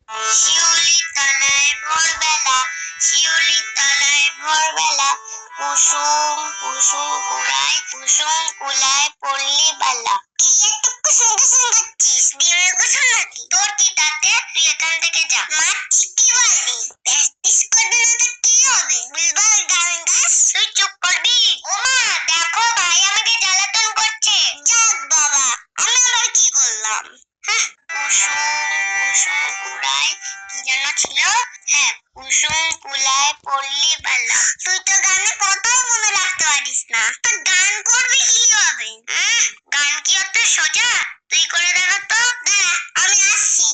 শিউলির তলায় ভোরবেলা, শিউলির তলায় ভোরবেলা, কুসুম কুসুম কুড়ায়, কুসুম কুলায় পল্লী বালা। কি একটু কুসুম কুসুম করছিস? ডিমের কুসুম নাকি? তোর কি তাতে? তুই এখান থেকে যা। মা ঠিকই বলেনি, প্র্যাকটিস করবি না তো কি হবে? বুলবুল গান গাস। তুই চুপ করবি? ও মা, দেখো ভাই আমাকে জ্বালাতন করছে। যাক বাবা, আমি আবার কি করলাম? হ্যাঁ, কুসুম কুসুম কুড়ায় কি যেন ছিল? হ্যাঁ, কুসুম কুলায় পল্লী বালা। তুই তো গানে কথাও মনে রাখতে পারিস না, তো গান করবি কিভাবে? গান কি অত সোজা? তুই করে দেখা তো। দাঁড়া, আমি আসছি।